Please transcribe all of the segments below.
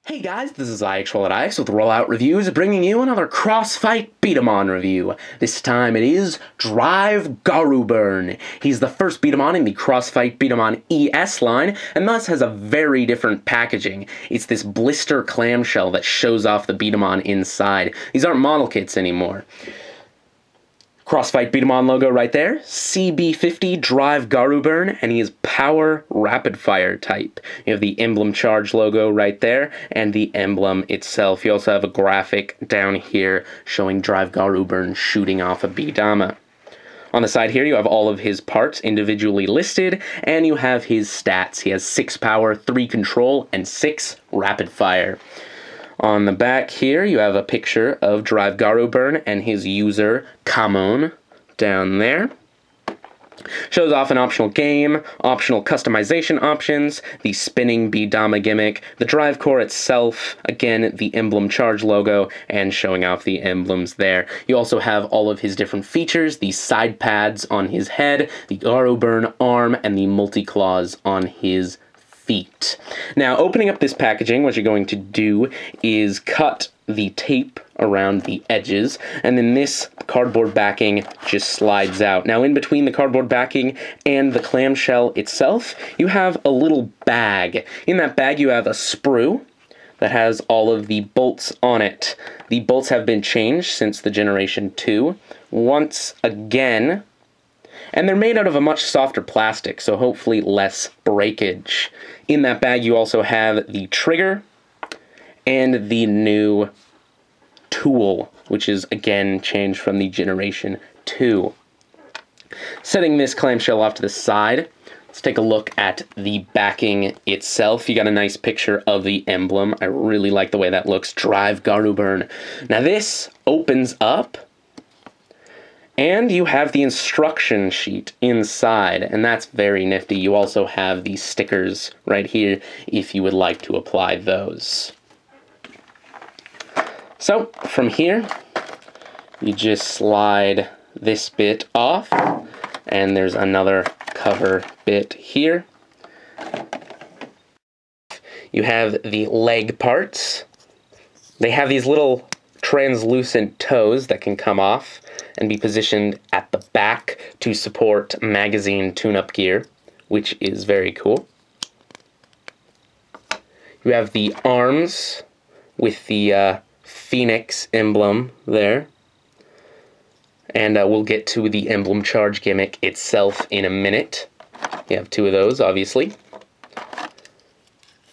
Hey guys, this is iX with Rollout Reviews, bringing you another Crossfight B-Daman review. This time it is Drive GARUBURN. He's the first B-Daman in the Crossfight B-Daman ES line, and thus has a very different packaging. It's this blister clamshell that shows off the B-Daman inside. These aren't model kits anymore. Crossfight B-Daman logo right there, CB-50 Drive GARUBURN, and he is Power Rapid Fire type. You have the emblem charge logo right there, and the emblem itself. You also have a graphic down here showing Drive GARUBURN shooting off a B-Dama. On the side here, you have all of his parts individually listed, and you have his stats. He has 6 power, 3 control, and 6 rapid fire. On the back here, you have a picture of Drive GARUBURN and his user, Kamon, down there. Shows off an optional game, optional customization options, the spinning B-Dama gimmick, the drive core itself, again, the emblem charge logo, and showing off the emblems there. You also have all of his different features, the side pads on his head, the GARUBURN arm, and the multi-claws on his feet. Now, opening up this packaging, what you're going to do is cut the tape around the edges, and then this cardboard backing just slides out. Now, in between the cardboard backing and the clamshell itself, you have a little bag. In that bag, you have a sprue that has all of the bolts on it. The bolts have been changed since the Generation 2. Once again, and they're made out of a much softer plastic, so hopefully less breakage. In that bag, you also have the trigger and the new tool, which is, again, changed from the Generation 2. Setting this clamshell off to the side, let's take a look at the backing itself. You got a nice picture of the emblem. I really like the way that looks. Drive GARUBURN. Now this opens up, and you have the instruction sheet inside, and that's very nifty. You also have these stickers right here if you would like to apply those. So, from here, you just slide this bit off, and there's another cover bit here. You have the leg parts. They have these little translucent toes that can come off and be positioned at the back to support magazine tune-up gear, which is very cool. You have the arms with the Phoenix emblem there, and we'll get to the emblem charge gimmick itself in a minute. You have 2 of those, obviously.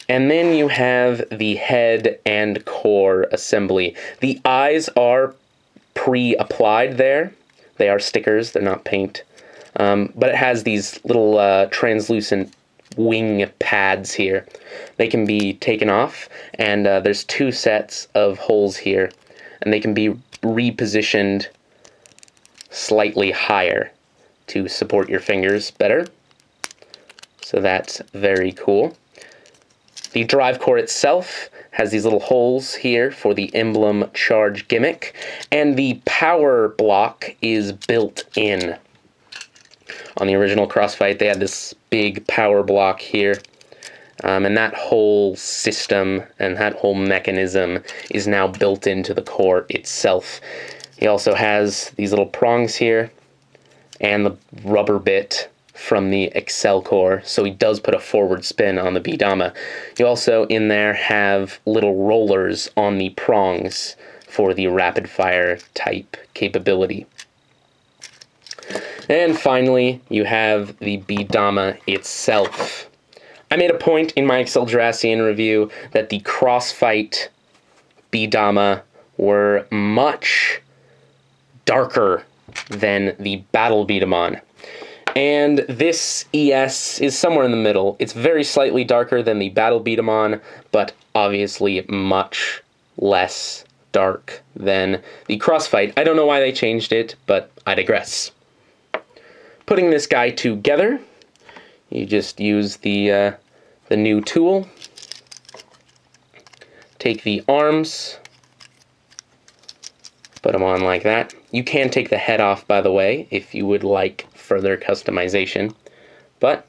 And then you have the head and core assembly. The eyes are pre-applied there. They are stickers, they're not paint. But it has these little translucent wing pads here. They can be taken off, and there's 2 sets of holes here, and they can be repositioned slightly higher to support your fingers better. So that's very cool. The drive core itself has these little holes here for the emblem charge gimmick, and the power block is built in. On the original Crossfight, they had this big power block here, and that whole system and that whole mechanism is now built into the core itself. He also has these little prongs here and the rubber bit from the Excel core, so he does put a forward spin on the B-Dama. You also in there have little rollers on the prongs for the rapid fire type capability. And finally, you have the B-Dama itself. I made a point in my Excel Jurassian review that the Crossfight B-Dama were much darker than the Battle B-Daman. And this ES is somewhere in the middle. It's very slightly darker than the Battle B-Daman, but obviously much less dark than the Crossfight. I don't know why they changed it, but I digress. Putting this guy together, you just use the new tool. Take the arms, put them on like that. You can take the head off, by the way, if you would like further customization, but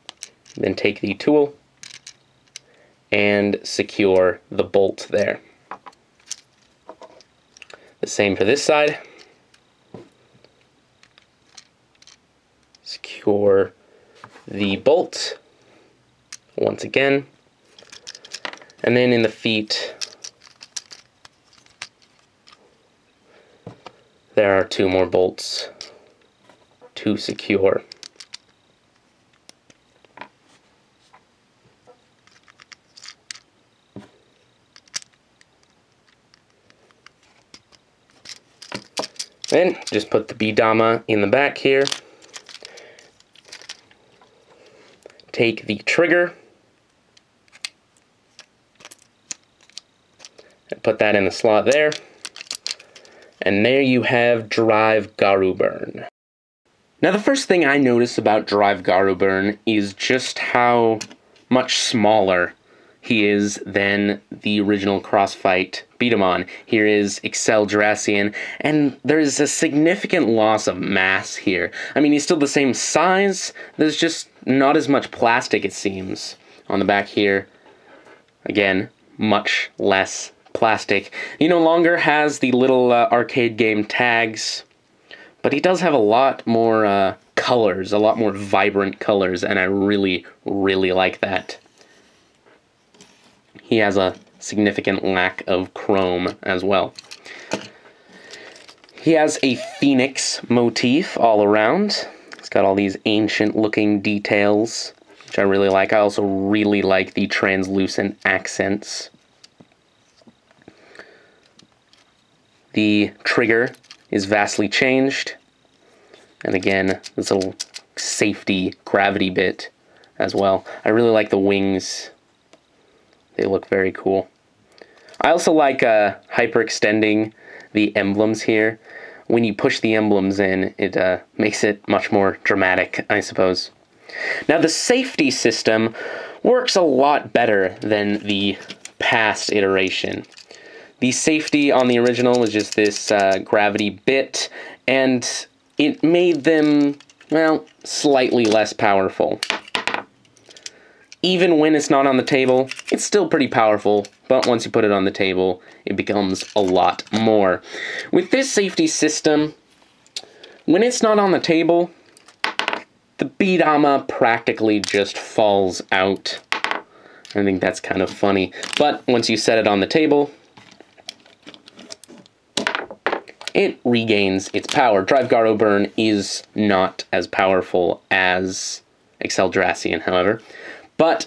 then take the tool and secure the bolt there. The same for this side. Secure the bolt once again. And then in the feet, there are 2 more bolts to secure. Then just put the B-Daman in the back here. Take the trigger and put that in the slot there. And there you have Drive GARUBURN. Now the first thing I notice about Drive GARUBURN is just how much smaller he is than the original Crossfight B-Daman. Here is Excel Jurassian, and there's a significant loss of mass here. I mean, he's still the same size, there's just not as much plastic, it seems. On the back here, again, much less plastic. He no longer has the little arcade game tags, but he does have a lot more colors, a lot more vibrant colors, and I really, really like that. He has a significant lack of chrome as well. He has a phoenix motif all around. It's got all these ancient looking details, which I really like. I also really like the translucent accents. The trigger is vastly changed. And again, this little safety gravity bit as well. I really like the wings. They look very cool. I also like hyperextending the emblems here. When you push the emblems in, it makes it much more dramatic, I suppose. Now the safety system works a lot better than the past iteration. The safety on the original was just this gravity bit, and it made them, well, slightly less powerful. Even when it's not on the table, it's still pretty powerful, but once you put it on the table, it becomes a lot more. With this safety system, when it's not on the table, the B-Daman practically just falls out. I think that's kind of funny. But once you set it on the table, it regains its power. Drive GARUBURN is not as powerful as Excel Jurassian, however. But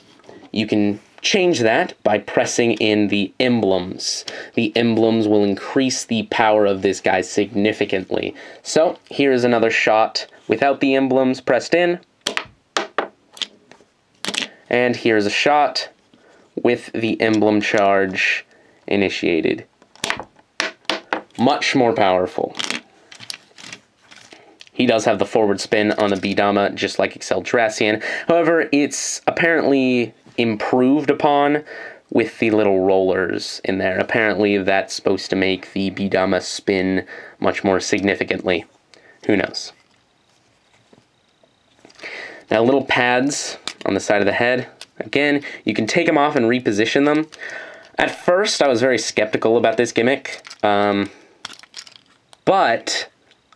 you can change that by pressing in the emblems. The emblems will increase the power of this guy significantly. So here's another shot without the emblems pressed in. And here's a shot with the emblem charge initiated. Much more powerful. He does have the forward spin on the B-Daman, just like Excel Jurassian. However, it's apparently improved upon with the little rollers in there. Apparently, that's supposed to make the B-Daman spin much more significantly. Who knows? Now, little pads on the side of the head. Again, you can take them off and reposition them. At first, I was very skeptical about this gimmick, but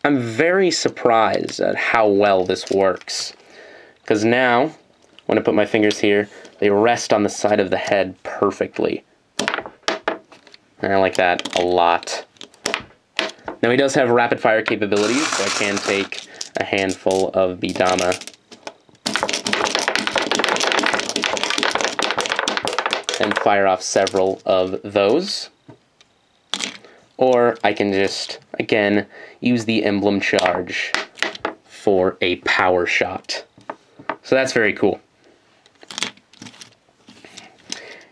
I'm very surprised at how well this works. Because now, when I put my fingers here, they rest on the side of the head perfectly. And I like that a lot. Now he does have rapid fire capabilities, so I can take a handful of B-Daman and fire off several of those. Or I can just, again, use the emblem charge for a power shot. So that's very cool.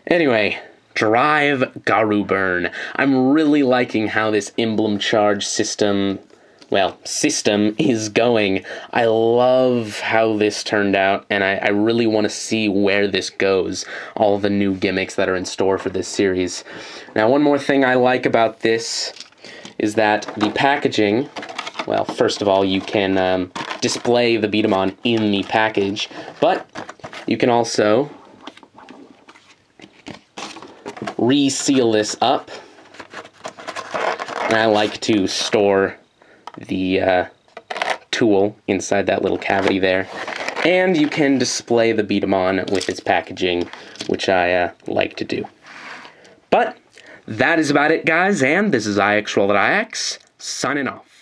Anyway, Drive GARUBURN. I'm really liking how this emblem charge system is going. I love how this turned out, and I really want to see where this goes. All the new gimmicks that are in store for this series. Now, one more thing I like about this is that the packaging, well, first of all, you can display the B-Daman in the package, but you can also reseal this up. And I like to store the tool inside that little cavity there. And you can display the B-Daman with its packaging, which I like to do. But that is about it, guys, and this is IX Roll at IX, signing off.